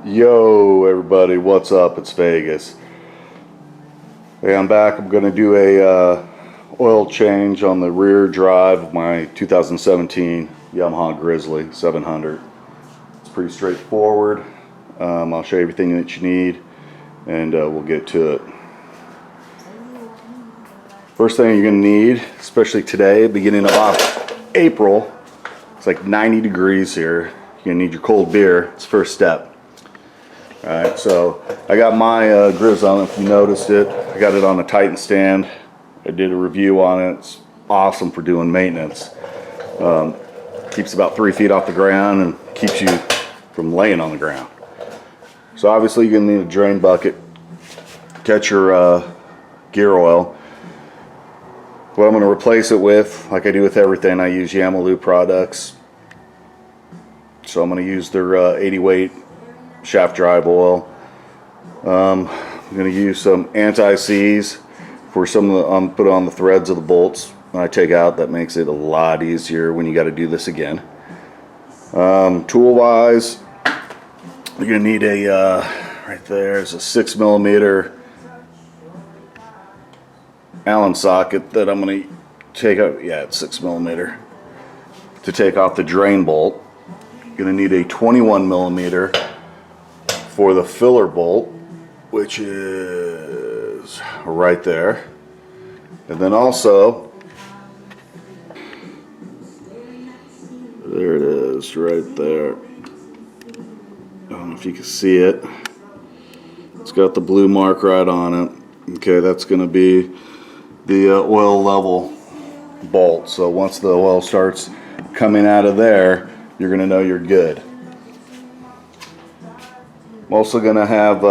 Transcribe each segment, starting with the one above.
Yo everybody, what's up? It's Vegas. Hey, I'm back. I'm going to do a oil change on the rear drive of my 2017 Yamaha Grizzly 700. It's pretty straightforward. I'll show you everything that you need and we'll get to it. First thing you're going to need, especially today, beginning of April, it's like 90 degrees here. You're going to need your cold beer. It's the first step. Alright, so I got my Grizzly on, if you noticed it. I got it on a Titan stand. I did a review on it. It's awesome for doing maintenance. Keeps about 3 feet off the ground and keeps you from laying on the ground. So obviously you're going to need a drain bucket. Catch your gear oil. What I'm going to replace it with, like I do with everything, I use Yamalube products. So I'm going to use their 80 weight shaft drive oil. I'm going to use some anti-seize for some of the, put on the threads of the bolts when I take out. That makes it a lot easier when you got to do this again. Tool wise, you're going to need a right there's a 6mm Allen socket that I'm going to take out. Yeah, it's 6mm to take off the drain bolt. You're going to need a 21mm for the filler bolt, which is right there. And then also, there it is, right there. I don't know if you can see it. It's got the blue mark right on it. Okay, that's going to be the oil level bolt. So once the oil starts coming out of there, you're going to know you're good. I'm also going to have,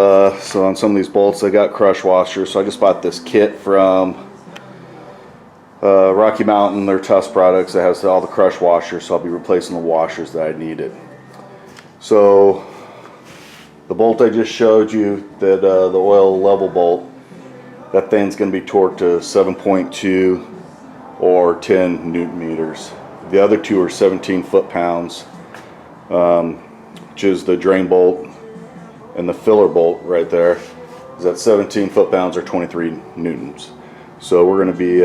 so on some of these bolts they got crush washers, so I just bought this kit from Rocky Mountain, their Tusk products, that has all the crush washers, so I'll be replacing the washers that I needed. So the bolt I just showed you, that the oil level bolt, that thing's going to be torqued to 7.2 or 10 Newton meters. The other two are 17 foot-pounds, which is the drain bolt. And the filler bolt right there is at 17 foot-pounds or 23 newtons. So we're going to be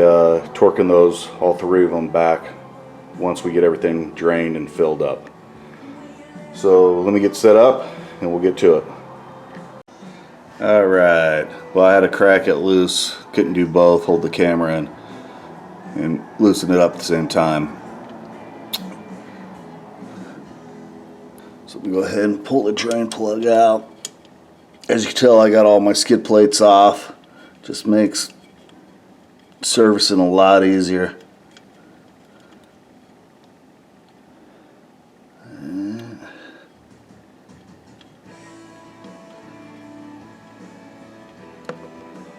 torquing those, all three of them, back once we get everything drained and filled up. So let me get set up and we'll get to it. Alright, well I had to crack it loose, couldn't do both, hold the camera in and loosen it up at the same time. So let me go ahead and pull the drain plug out. As you can tell, I got all my skid plates off. Just makes servicing a lot easier.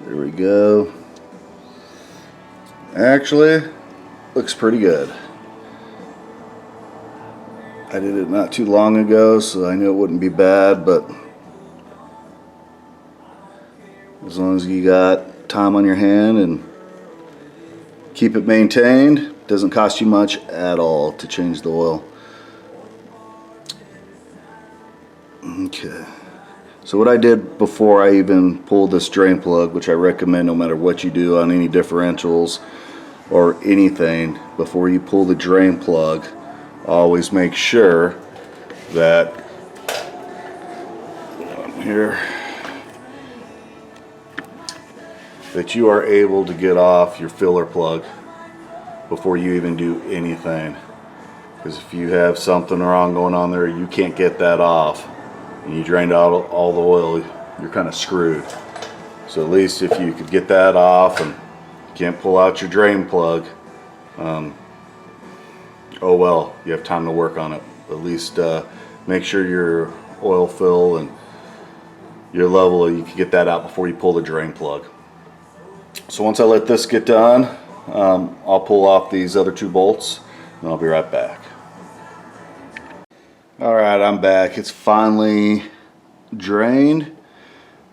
There we go. Actually, looks pretty good. I did it not too long ago, so I knew it wouldn't be bad, but as long as you got time on your hand and keep it maintained, it doesn't cost you much at all to change the oil. Okay, so what I did before I even pulled this drain plug, which I recommend no matter what you do on any differentials or anything, before you pull the drain plug, always make sure that here that you are able to get off your filler plug before you even do anything. Because if you have something wrong going on there, you can't get that off, and you drained out all the oil, you're kind of screwed. So at least if you could get that off and can't pull out your drain plug, oh well, you have time to work on it. At least make sure your oil fill and your level, you can get that out before you pull the drain plug. So once I let this get done, I'll pull off these other two bolts and I'll be right back. Alright, I'm back. It's finally drained.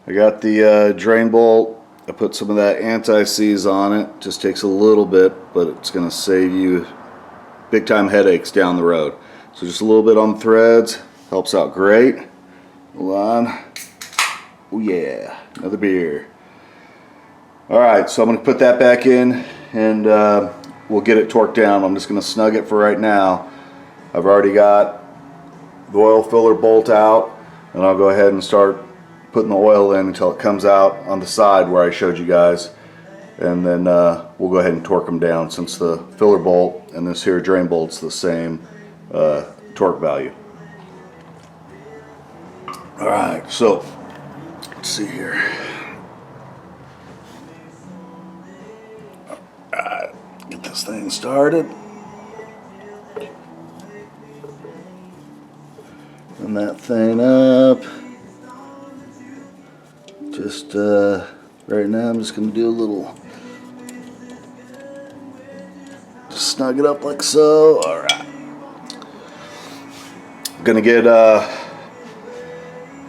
I got the drain bolt. I put some of that anti-seize on it. Just takes a little bit, but it's going to save you big time headaches down the road. So just a little bit on the threads helps out great. Hold on. Oh yeah, another beer. All right, so I'm gonna put that back in and we'll get it torqued down. I'm just gonna snug it for right now. I've already got the oil filler bolt out, and I'll go ahead and start putting the oil in until it comes out on the side where I showed you guys, and then we'll go ahead and torque them down since the filler bolt and this here drain bolt's the same torque value. Alright, so let's see here. Alright, get this thing started. Run that thing up. Just right now I'm just going to do a little, just snug it up like so. Alright. I'm going to get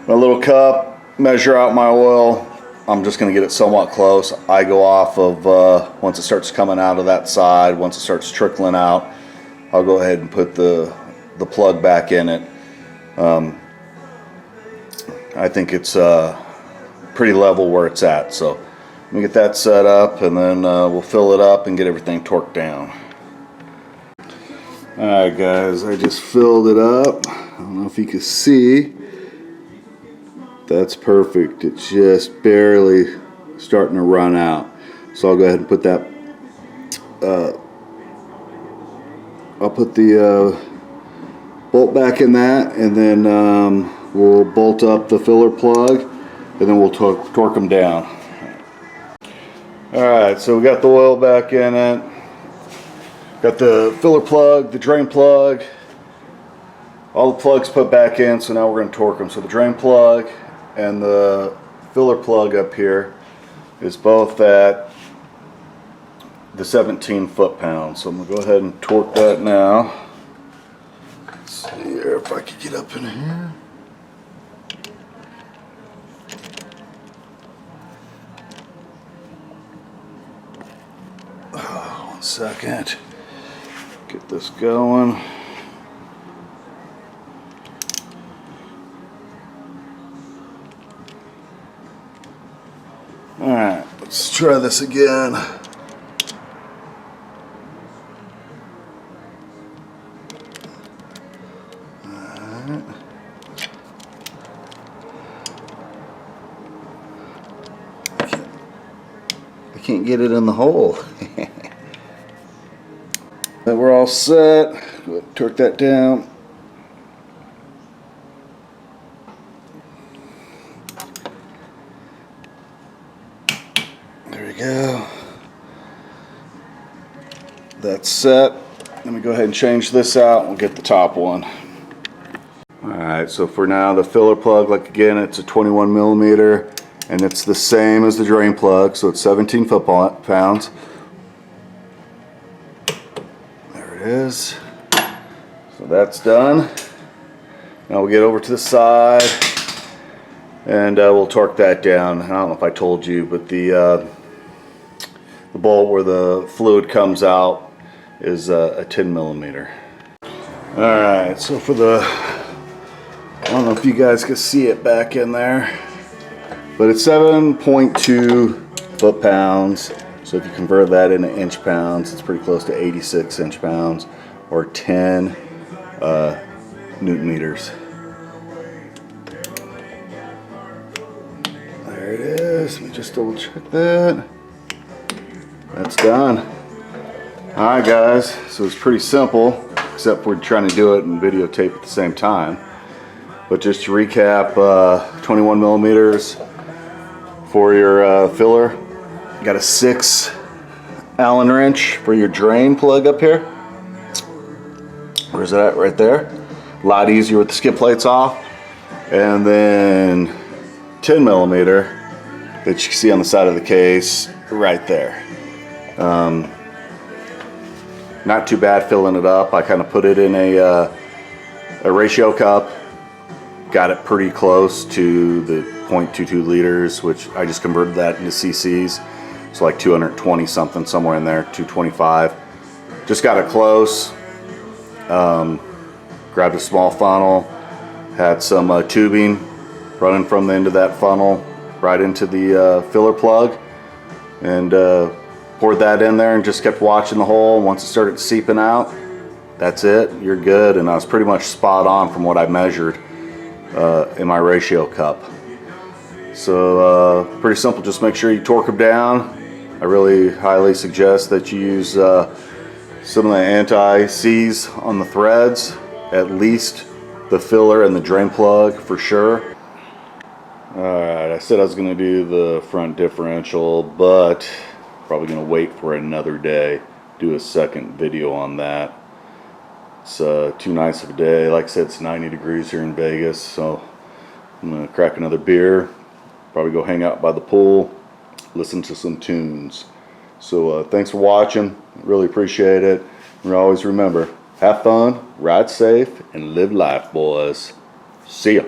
my little cup, measure out my oil. I'm just going to get it somewhat close. I go off of once it starts coming out of that side, once it starts trickling out, I'll go ahead and put the plug back in it. I think it's pretty level where it's at, so let me get that set up and then we'll fill it up and get everything torqued down. Alright guys, I just filled it up. I don't know if you can see. That's perfect. It's just barely starting to run out. So I'll go ahead and put that, I'll put the bolt back in that, and then we'll bolt up the filler plug, and then we'll torque them down. Alright, so we got the oil back in it. Got the filler plug, the drain plug, all the plugs put back in, so now we're going to torque them. So the drain plug and the filler plug up here is both at the 17 foot-pounds. So I'm going to go ahead and torque that now. Let's see here if I can get up in here. Oh, 1 second. Get this going. Alright, let's try this again. Alright. I can't get it in the hole. Then we're all set. Go ahead and torque that down. There we go. That's set. Let me go ahead and change this out and we'll get the top one. Alright, so for now the filler plug, like again, it's a 21 millimeter and it's the same as the drain plug, so it's 17 foot-pounds. There it is. So that's done. Now we'll get over to the side and we'll torque that down. I don't know if I told you, but the bolt where the fluid comes out is a 10 millimeter. Alright, so for the, I don't know if you guys can see it back in there, but it's 7.2 foot-pounds. So if you convert that into inch-pounds, it's pretty close to 86 inch-pounds or 10 Newton-meters. There it is. Let me just double check that. That's done. Alright guys, so it's pretty simple, except we're trying to do it and videotape at the same time. But just to recap, 21 millimeters for your filler. You got a 6 Allen wrench for your drain plug up here. Where's that? Right there. A lot easier with the skid plates off. And then 10 millimeter that you can see on the side of the case right there. Not too bad filling it up. I kind of put it in a ratio cup. Got it pretty close to the 0.22 liters, which I just converted that into cc's. So like 220 something, somewhere in there, 225. Just got it close. Grabbed a small funnel, had some tubing running from the end of that funnel right into the filler plug, and poured that in there and just kept watching the hole. Once it started seeping out, that's it, you're good. And I was pretty much spot on from what I measured in my ratio cup. So pretty simple, just make sure you torque them down. I really highly suggest that you use some of the anti-seize on the threads, at least the filler and the drain plug for sure. Alright, I said I was going to do the front differential, but probably going to wait for another day, do a second video on that. It's too nice of a day. Like I said, it's 90 degrees here in Vegas, so I'm going to crack another beer, probably go hang out by the pool, listen to some tunes. So thanks for watching, really appreciate it. And always remember, have fun, ride safe, and live life, boys. See ya.